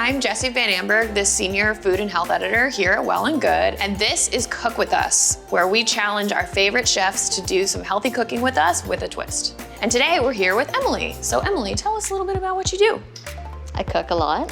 I'm Jessie Van Amberg, the Senior Food and Health Editor here at Well+Good, and this is Cook With Us, where we challenge our favorite chefs to do some healthy cooking with us with a twist. And today we're here with Emily. So Emily, tell us a little bit about what you do. I cook a lot.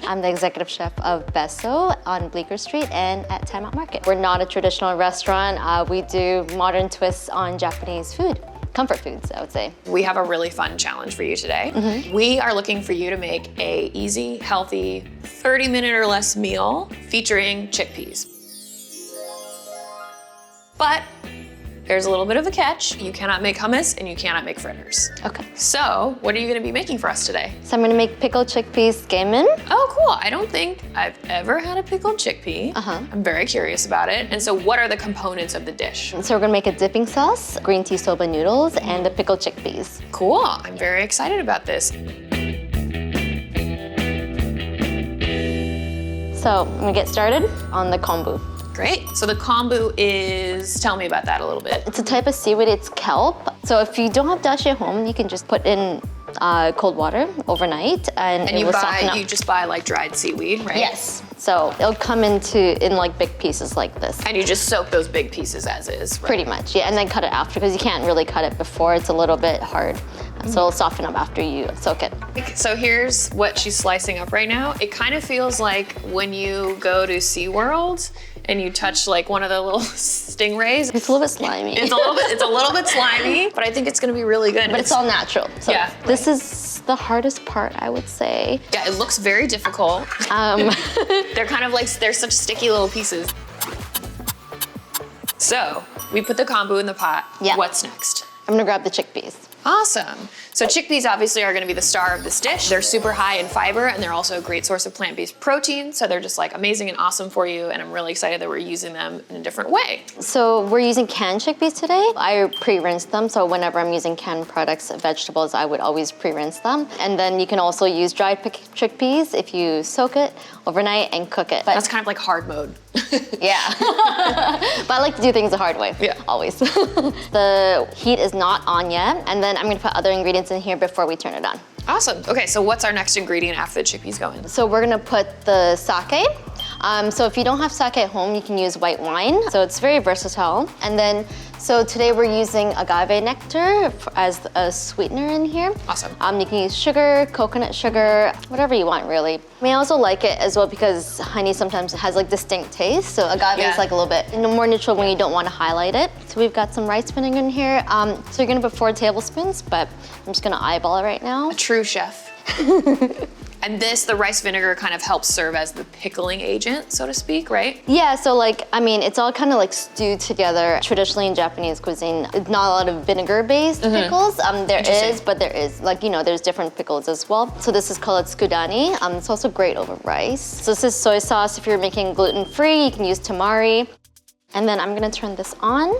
I'm the executive chef of Besso on Bleecker Street and at Time Out Market. We're not a traditional restaurant. We do modern twists on Japanese food. Comfort foods, I would say. We have a really fun challenge for you today. We are looking for you to make a easy, healthy, 30-minute or less meal featuring chickpeas. But there's a little bit of a catch. You cannot make hummus and you cannot make fritters. Okay. So what are you gonna be making for us today? So I'm gonna make pickled chickpeas Tsukemen. Oh, cool. I don't think I've ever had a pickled chickpea. I'm very curious about it. And so what are the components of the dish? So we're gonna make a dipping sauce, Green Tea Soba Noodles, and the pickled chickpeas. Cool. I'm very excited about this. So I'm gonna get started on the kombu. Great. So the kombu is, tell me about that a little bit. It's a type of seaweed, it's kelp. So if you don't have dashi at home, you can just put in cold water overnight and it will soften up. You just buy like dried seaweed, right? Yes. So it'll come in like big pieces like this. And you just soak those big pieces as is, right? Pretty much, yeah. And then cut it after because you can't really cut it before. It's a little bit hard. So it'll soften up after you soak it. So here's what she's slicing up right now. It kind of feels like when you go to SeaWorld and you touch like one of the little stingrays. It's a little bit slimy. It's a little bit slimy, but I think it's gonna be really good. But it's all natural. So yeah. This is the hardest part, I would say. Yeah, it looks very difficult. They're kind of like, they're such sticky little pieces. So we put the kombu in the pot. Yeah. What's next? I'm gonna grab the chickpeas. Awesome. So chickpeas obviously are gonna be the star of this dish. They're super high in fiber and they're also a great source of plant-based protein. So they're just like amazing and awesome for you. And I'm really excited that we're using them in a different way. So we're using canned chickpeas today. I pre-rinse them. So whenever I'm using canned products, vegetables, I would always pre-rinse them. And then you can also use dried chickpeas if you soak it overnight and cook it. But that's kind of like hard mode. Yeah. But I like to do things the hard way. Yeah. Always. The heat is not on yet. And then I'm gonna put other ingredients in here before we turn it on. Awesome. Okay, so what's our next ingredient after the chickpeas go in? So we're gonna put the sake. So if you don't have sake at home, you can use white wine. So it's very versatile. And then, so today we're using agave nectar as a sweetener in here. Awesome. You can use sugar, coconut sugar, whatever you want really. I also like it as well because honey sometimes has like distinct taste. So agave is like a little bit more neutral when you don't want to highlight it. So we've got some rice vinegar in here. So you're gonna put 4 tablespoons, but I'm just gonna eyeball it right now. A true chef. And this, the rice vinegar kind of helps serve as the pickling agent, so to speak, right? Yeah, so like, I mean, it's all kind of like stewed together. Traditionally in Japanese cuisine, it's not a lot of vinegar-based pickles. There is, but there is, like, you know, there's different pickles as well. So this is called tsukudani. It's also great over rice. So this is soy sauce. If you're making gluten-free, you can use tamari. And then I'm gonna turn this on.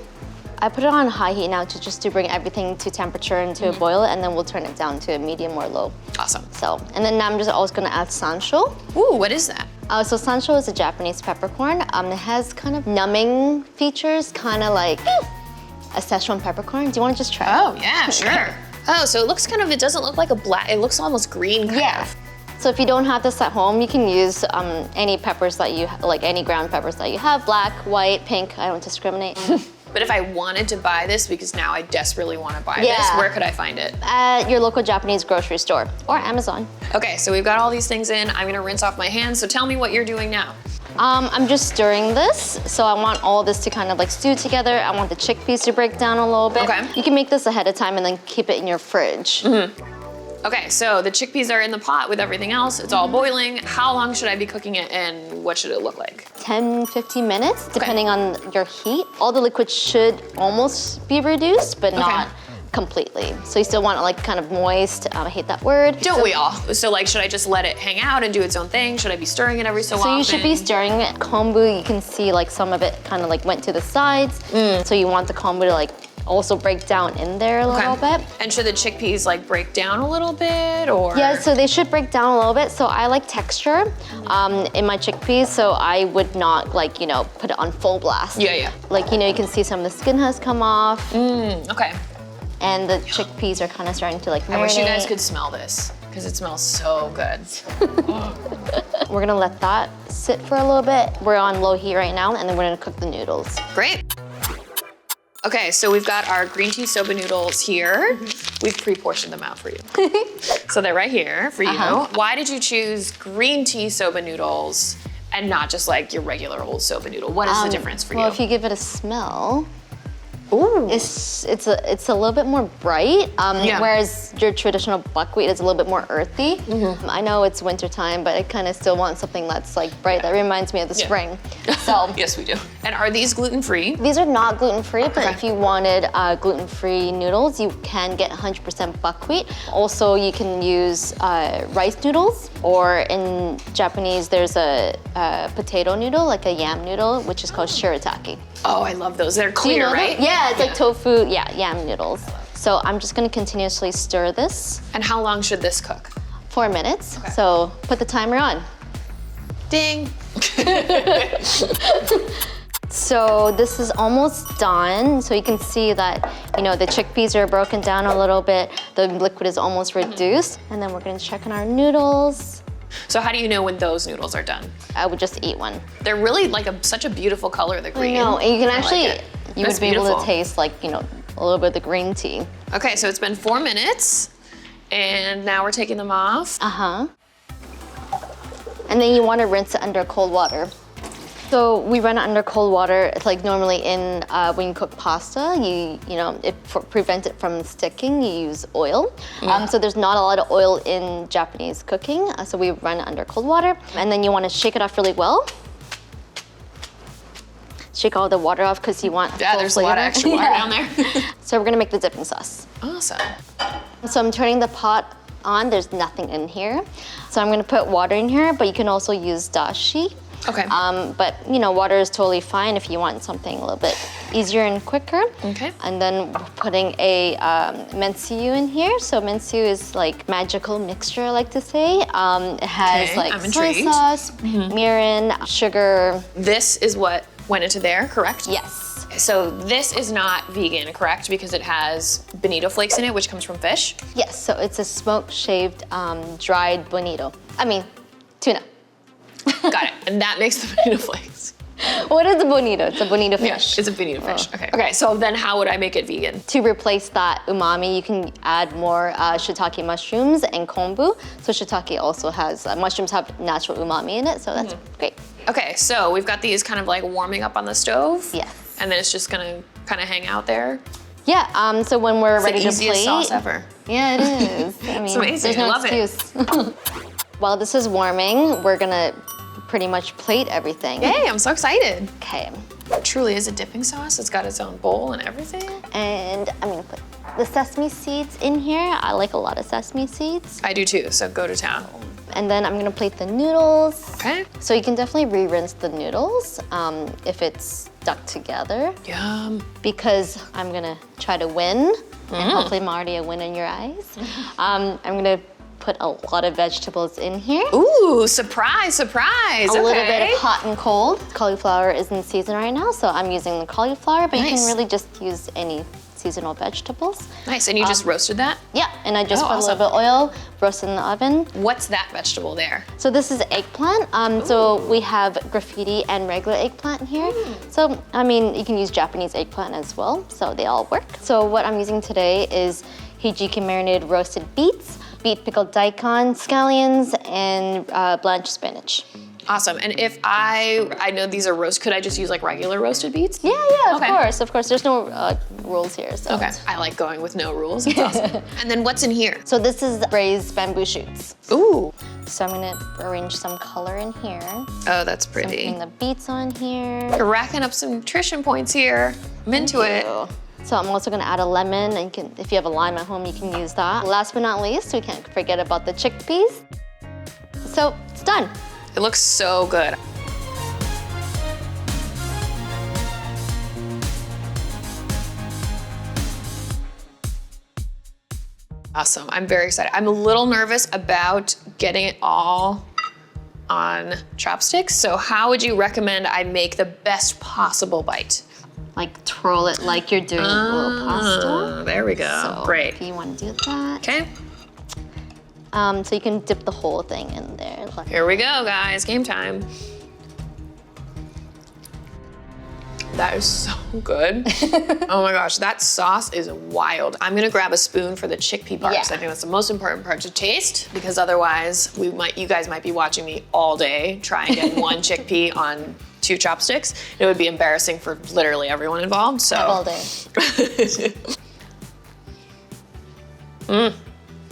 I put it on high heat now to bring everything to temperature and to a boil, and then we'll turn it down to a medium or low. Awesome. So, and then now I'm just also gonna add Sansho. Ooh, what is that? So Sansho is a Japanese peppercorn. It has kind of numbing features, kind of like a Szechuan peppercorn. Do you wanna just try it? Oh, yeah, sure. Oh, so it looks kind of, it doesn't look like a black, it looks almost green kind of. So if you don't have this at home, you can use any peppers that you, like any ground peppers that you have, black, white, pink, I don't discriminate. But if I wanted to buy this, because now I desperately want to buy this, where could I find it? At your local Japanese grocery store or Amazon. Okay, so we've got all these things in. I'm gonna rinse off my hands, so tell me what you're doing now. I'm just stirring this. So I want all this to kind of like stew together. I want the chickpeas to break down a little bit. Okay. You can make this ahead of time and then keep it in your fridge. Okay, so the chickpeas are in the pot with everything else. It's all boiling. How long should I be cooking it and what should it look like? 10, 15 minutes, depending on your heat. All the liquid should almost be reduced, but not completely. So you still want it like kind of moist. I hate that word. Don't we all? So like, should I just let it hang out and do its own thing? Should I be stirring it every so often? So you should be stirring it. Kombu, you can see like some of it kind of like went to the sides. So you want the kombu to like also break down in there a little bit. And should the chickpeas like break down a little bit or? Yeah, so they should break down a little bit. So I like texture in my chickpeas, so I would not like, you know, put it on full blast. Yeah. Like, you know, you can see some of the skin has come off. Okay. And the chickpeas are kind of starting to like marinate. I wish you guys could smell this. because it smells so good. We're gonna let that sit for a little bit. We're on low heat right now, and then we're gonna cook the noodles. Great. Okay, so we've got our green tea soba noodles here. We've pre-portioned them out for you. So they're right here for you. Why did you choose green tea soba noodles and not just like your regular old soba noodle? What is the difference for you? Well, if you give it a smell, ooh, it's a little bit more bright, whereas your traditional buckwheat is a little bit more earthy. I know it's wintertime, but I kind of still want something that's like bright. That reminds me of the spring. So yes, we do. And are these gluten-free? These are not gluten-free, but if you wanted gluten-free noodles, you can get 100% buckwheat. Also, you can use rice noodles, or in Japanese, there's a potato noodle, like a yam noodle, which is called shirataki. Oh, I love those. They're clear, right? Yeah, it's like tofu, yam noodles. So I'm just gonna continuously stir this. And how long should this cook? 4 minutes. So put the timer on. Ding. So this is almost done. So you can see that, you know, the chickpeas are broken down a little bit. The liquid is almost reduced. And then we're gonna check on our noodles. So how do you know when those noodles are done? I would just eat one. They're really like such a beautiful color, the green. I know, and you can actually, you That's would be able beautiful. to taste like, you know, a little bit of the green tea. Okay, so it's been 4 minutes, and now we're taking them off. And then you want to rinse it under cold water. So we run it under cold water. It's like normally in when you cook pasta, you know, prevent it from sticking, you use oil. So there's not a lot of oil in Japanese cooking, so we run it under cold water. And then you want to shake it off really well. Shake all the water off because you want full there's flavor. a lot of extra water down there. So we're gonna make the dipping sauce. Awesome. So I'm turning the pot on. There's nothing in here. So I'm gonna put water in here, but you can also use dashi. Okay. But you know, water is totally fine if you want something a little bit easier and quicker. Okay. And then we're putting a mentsuyu in here. So mentsuyu is like magical mixture, I like to say. It has like soy sauce, mirin, sugar. This is what went into there, correct? Yes. So this is not vegan, correct? Because it has bonito flakes in it, which comes from fish. Yes, so it's a smoked shaved dried bonito. I mean, tuna. Got it. And that makes the bonito flakes. What is a bonito? It's a bonito fish. Yeah, it's a bonito fish. Okay, so then how would I make it vegan? To replace that umami, you can add more shiitake mushrooms and kombu. So shiitake also has, mushrooms have natural umami in it, so that's great. Okay, so we've got these kind of like warming up on the stove. Yes. And then it's just gonna kind of hang out there. Yeah, so when we're ready to plate. It's the easiest sauce ever. Yeah, it is. I mean, It's amazing, there's no I love excuse. While this is warming, we're gonna pretty much plate everything. Yay, I'm so excited. Okay. It truly is a dipping sauce. It's got its own bowl and everything. And I'm gonna put the sesame seeds in here. I like a lot of sesame seeds. I do too, so go to town. And then I'm gonna plate the noodles. Okay. So you can definitely re-rinse the noodles if it's stuck together. Yum. Because I'm gonna try to win, and hopefully I'm already a win in your eyes. I'm gonna put a lot of vegetables in here. Ooh, surprise, surprise. A little bit of hot and cold. Cauliflower is in season right now, so I'm using the cauliflower, but you can really just use any seasonal vegetables. Nice, and you just roasted that? Yeah, and I just put a little bit of oil, roast it in the oven. What's that vegetable there? So this is eggplant. So we have graffiti and regular eggplant here. So, I mean, you can use Japanese eggplant as well, so they all work. So what I'm using today is hijiki marinated roasted beets, beet pickled daikon, scallions, and blanched spinach. Awesome, and if I know these are roast, could I just use like regular roasted beets? Yeah, of course. There's no rules here. So. Okay, I like going with no rules, it's awesome. And then what's in here? So this is braised bamboo shoots. Ooh. So I'm gonna arrange some color in here. Oh, that's pretty. Putting the beets on here. You're racking up some nutrition points here. I'm into it. So I'm also gonna add a lemon, and you can, if you have a lime at home, you can use that. Last but not least, we can't forget about the chickpeas. So it's done. It looks so good. Awesome, I'm very excited. I'm a little nervous about getting it all on chopsticks. So how would you recommend I make the best possible bite? Like twirl it like you're doing a little pasta. There we go, So great. if you wanna do that. Okay. So you can dip the whole thing in there. Here we go, guys, game time. That is so good. Oh my gosh, that sauce is wild. I'm gonna grab a spoon for the chickpea part, because I think that's the most important part to taste, because otherwise you guys might be watching me all day try and get one chickpea on 2 chopsticks. It would be embarrassing for literally everyone involved, so. All day. I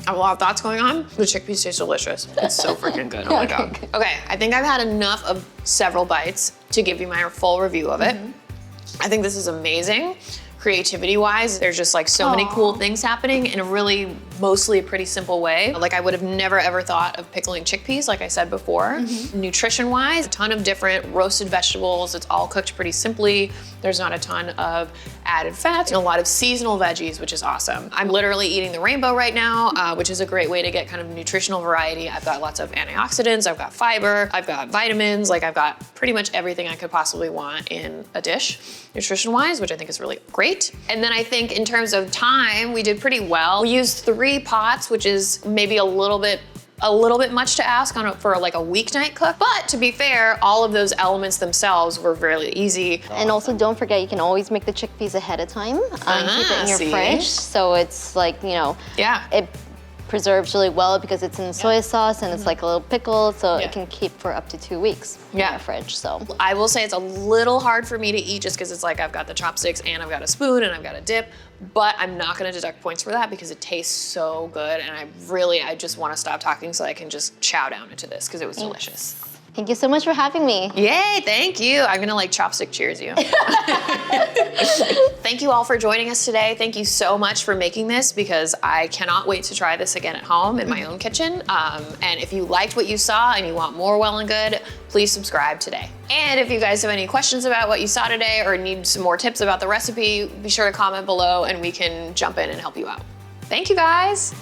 have a lot of thoughts going on. The chickpeas taste delicious. It's so freaking good, oh my God. Okay, I think I've had enough of several bites to give you my full review of it. I think this is amazing. Creativity-wise, there's just like so many cool things happening in a really, mostly a pretty simple way. Like I would have never ever thought of pickling chickpeas, like I said before. Nutrition-wise, a ton of different roasted vegetables. It's all cooked pretty simply. There's not a ton of added fats and a lot of seasonal veggies, which is awesome. I'm literally eating the rainbow right now, which is a great way to get kind of nutritional variety. I've got lots of antioxidants, I've got fiber, I've got vitamins, like I've got pretty much everything I could possibly want in a dish, nutrition-wise, which I think is really great. And then I think in terms of time, we did pretty well. We used 3 pots, which is maybe a little bit much to ask for like a weeknight cook. But to be fair, all of those elements themselves were really easy. And also don't forget, you can always make the chickpeas ahead of time. Keep it in your fridge. So it's like, you know, it preserves really well because it's in soy sauce and it's like a little pickle, so it can keep for up to 2 weeks in the fridge. So I will say it's a little hard for me to eat just because it's like I've got the chopsticks and I've got a spoon and I've got a dip, but I'm not gonna deduct points for that because it tastes so good, and I just wanna stop talking so I can just chow down into this because it was delicious. Thank you so much for having me. Yay, thank you. I'm gonna like chopstick cheers you. Thank you all for joining us today. Thank you so much for making this, because I cannot wait to try this again at home in my own kitchen. And if you liked what you saw and you want more Well and Good, please subscribe today. And if you guys have any questions about what you saw today or need some more tips about the recipe, be sure to comment below and we can jump in and help you out. Thank you guys.